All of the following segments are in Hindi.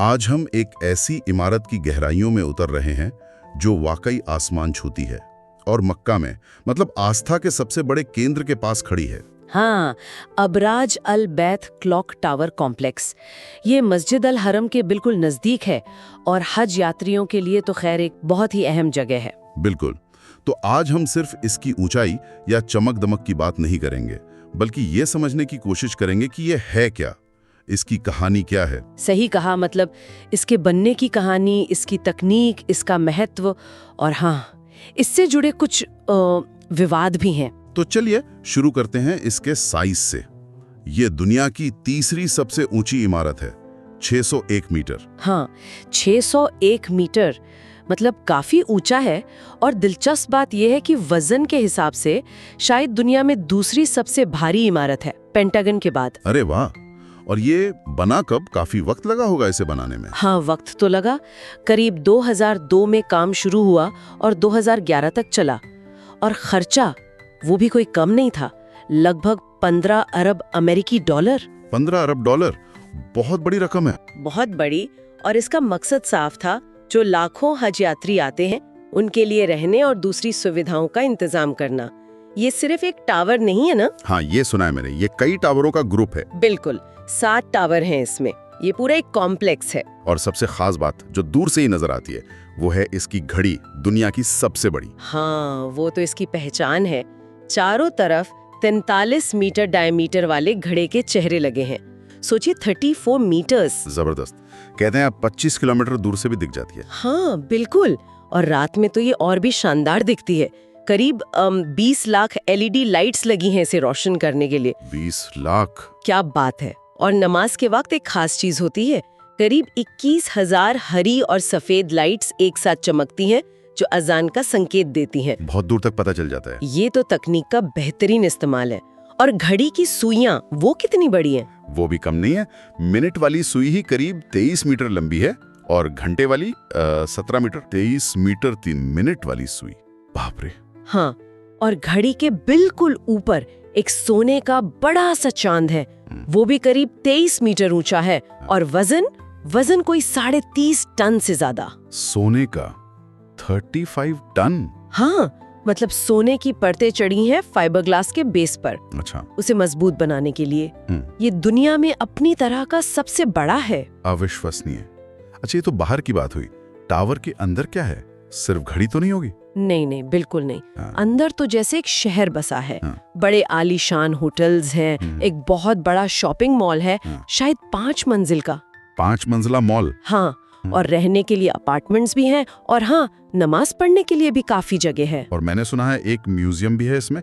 आज हम एक ऐसी इमारत की गहराइयों में उतर रहे हैं जो वाकई आसमान छूती है और मक्का में, मतलब आस्था के सबसे बड़े केंद्र के पास खड़ी है। हाँ, अबराज अल बैत क्लॉक टावर कॉम्प्लेक्स। ये मस्जिद अल हरम के बिल्कुल नज़दीक है और हज यात्रियों के लिए तो खैर एक बहुत ही अहम जगह है। बिल्कुल। तो आज हम सिर्फ इसकी ऊंचाई या चमक दमक की बात नहीं करेंगे, बल्कि ये समझने की कोशिश करेंगे कि ये है क्या, इसकी कहानी क्या है। सही कहा, मतलब इसके बनने की कहानी, इसकी तकनीक, इसका महत्व और हाँ, इससे जुड़े कुछ विवाद भी हैं। तो चलिए शुरू करते हैं इसके साइज से। ये दुनिया की तीसरी सबसे ऊंची इमारत है, 601 मीटर। हाँ, 601 मीटर मतलब काफी ऊंचा है। और दिलचस्प बात यह है कि वजन के हिसाब से शायद दुनिया में दूसरी सबसे भारी इमारत है, पेंटागन के बाद। अरे वाह! और ये बना कब? काफी वक्त लगा होगा इसे बनाने में। हाँ, वक्त तो लगा। करीब 2002 में काम शुरू हुआ और 2011 तक चला। और खर्चा वो भी कोई कम नहीं था, लगभग 15 अरब अमेरिकी डॉलर। 15 अरब डॉलर बहुत बड़ी रकम है। बहुत बड़ी। और इसका मकसद साफ था, जो लाखों हज यात्री आते हैं उनके लिए रहने और दूसरी सुविधाओं का इंतजाम करना। ये सिर्फ एक टावर नहीं है ना? हाँ, ये सुना है मैंने। ये कई टावरों का ग्रुप है। बिल्कुल, 7 टावर हैं इसमें। ये पूरा एक कॉम्प्लेक्स है। और सबसे खास बात जो दूर से ही नजर आती है वो है इसकी घड़ी, दुनिया की सबसे बड़ी। हाँ, वो तो इसकी पहचान है। चारों तरफ 43 मीटर डायमीटर वाले घड़े के चेहरे लगे हैं। सोचिए, 34 मीटर्स। जबरदस्त। कहते हैं 25 किलोमीटर दूर से भी दिख जाती है। हाँ बिल्कुल। और रात में तो ये और भी शानदार दिखती है। करीब 20 लाख LED लाइट्स लगी हैं इसे रोशन करने के लिए। 20 लाख! क्या बात है। और नमाज के वक्त एक खास चीज होती है, करीब 21,000 हरी और सफेद लाइट्स एक साथ चमकती हैं जो अजान का संकेत देती हैं। बहुत दूर तक पता चल जाता है। ये तो तकनीक का बेहतरीन इस्तेमाल है। और घड़ी की सुइयां वो कितनी बड़ी हैं? वो भी कम नहीं है। मिनट वाली सुई ही करीब 23 मीटर लंबी है और घंटे वाली 17 मीटर। 23 मीटर 3 मिनट वाली सुई, बाप रे। हाँ, और घड़ी के बिल्कुल ऊपर एक सोने का बड़ा सा चांद है। वो भी करीब 23 मीटर ऊंचा है। और वजन कोई 30.5 टन से ज्यादा। सोने का 35 टन? हाँ, मतलब सोने की परतें चढ़ी हैं फाइबर ग्लास के बेस पर। अच्छा। उसे मजबूत बनाने के लिए। ये दुनिया में अपनी तरह का सबसे बड़ा है। अविश्वसनीय। अच्छा, ये तो बाहर की बात हुई। टावर के अंदर क्या है? सिर्फ घड़ी तो नहीं होगी? नहीं, बिल्कुल नहीं। हाँ। अंदर तो जैसे एक शहर बसा है। हाँ। बड़े आलीशान होटल्स हैं, एक बहुत बड़ा शॉपिंग मॉल है, शायद 5 मंजिल का। 5 मंजिला मॉल? हाँ, और रहने के लिए अपार्टमेंट्स भी हैं। और हाँ, नमाज पढ़ने के लिए भी काफी जगह है। और मैंने सुना है एक म्यूजियम भी है इसमें,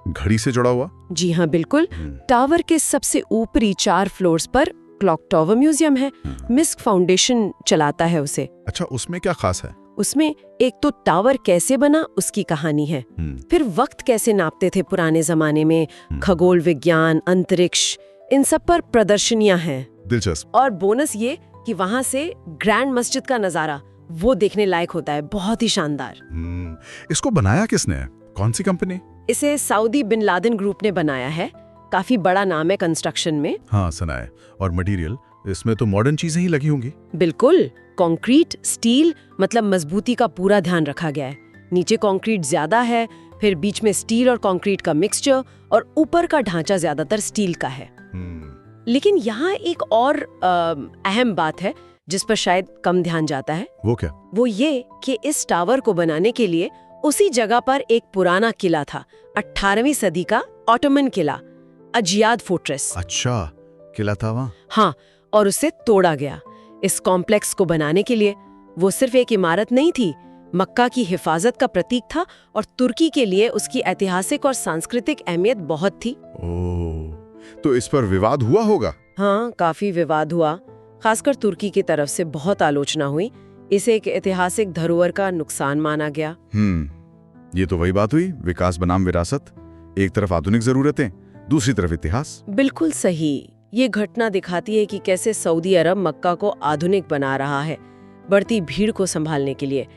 घड़ी से जुड़ा हुआ। जी हाँ, बिल्कुल। टावर के सबसे ऊपरी 4 फ्लोर्स पर क्लॉक टावर म्यूजियम है। मिस्क फाउंडेशन चलाता है उसे। अच्छा, उसमें क्या खास है? उसमें एक तो टावर कैसे बना उसकी कहानी है, फिर वक्त कैसे नापते थे पुराने जमाने में, खगोल विज्ञान, अंतरिक्ष, इन सब पर प्रदर्शनियां हैं। दिलचस्प। और बोनस ये कि वहां से ग्रैंड मस्जिद का नजारा वो देखने लायक होता है, बहुत ही शानदार। इसको बनाया किसने है? कौन सी कंपनी? इसे सऊदी बिन लादेन ग्रुप ने बनाया है। काफी बड़ा नाम है कंस्ट्रक्शन में। हाँ, सुना है। और मटेरियल इसमें तो मॉडर्न चीजें ही लगी होंगी। बिल्कुल, कंक्रीट, स्टील, मतलब मजबूती का पूरा ध्यान रखा गया है। नीचे कंक्रीट ज्यादा है, फिर बीच में स्टील और कंक्रीट का मिक्सचर, और ऊपर का ढांचा ज्यादातर स्टील का है। लेकिन यहाँ एक और अहम बात है जिस पर शायद कम ध्यान जाता है। वो क्या? वो ये कि इस टावर को बनाने के लिए उसी जगह पर एक पुराना किला था, 18वीं सदी का ऑटोमन किला, अजियाद फोर्ट्रेस। अच्छा, किला था वहाँ? हाँ, और उसे तोड़ा गया। इस कॉम्प्लेक्स को बनाने के लिए वो सिर्फ एक इमारत नहीं थी, मक्का की हिफाजत का प्रतीक था और तुर्की के लिए उसकी ऐतिहासिक और सांस्कृतिक अहमियत बहुत थी। ओह, तो इस पर विवाद हुआ होगा? हाँ, काफी विवाद हुआ। खासकर तुर्की की तरफ से बहुत आलोचना हुई। इसे एक ऐतिहासिक धरोहर का नुकसान माना गया। ये तो वही बात हुई, विकास बनाम विरासत। एक तरफ आधुनिक जरूरतें, दूसरी तरफ इतिहास। बिल्कुल सही। ये घटना दिखाती है कि कैसे सऊदी अरब मक्का को आधुनिक बना रहा है, बढ़ती भीड़ को संभालने के लिए।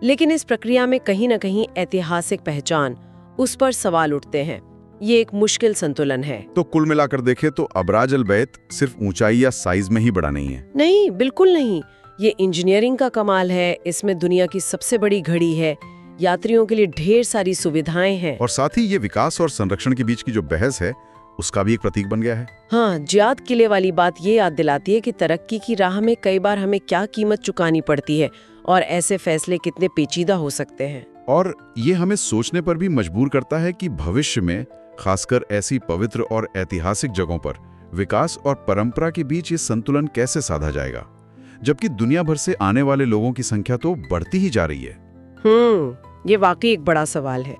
लेकिन इस प्रक्रिया में कहीं न कहीं ऐतिहासिक पहचान, उस पर सवाल उठते हैं। ये एक मुश्किल संतुलन है। तो कुल मिलाकर देखें तो अबराज अल बैत सिर्फ ऊंचाई या साइज में ही बड़ा नहीं है। नहीं, बिल्कुल नहीं। ये इंजीनियरिंग का कमाल है। इसमें दुनिया की सबसे बड़ी घड़ी है, यात्रियों के लिए ढेर सारी सुविधाएं हैं। और साथ ही ये विकास और संरक्षण के बीच की जो बहस है उसका भी एक प्रतीक बन गया है। हाँ, जियाद किले वाली बात ये याद दिलाती है कि तरक्की की राह में कई बार हमें क्या कीमत चुकानी पड़ती है और ऐसे फैसले कितने पेचीदा हो सकते हैं। और ये हमें सोचने पर भी मजबूर करता है कि भविष्य में खासकर ऐसी पवित्र और ऐतिहासिक जगहों पर विकास और परंपरा के बीच ये संतुलन कैसे साधा जाएगा, जबकि दुनिया भर से आने वाले लोगों की संख्या तो बढ़ती ही जा रही है। ये वाकई एक बड़ा सवाल है।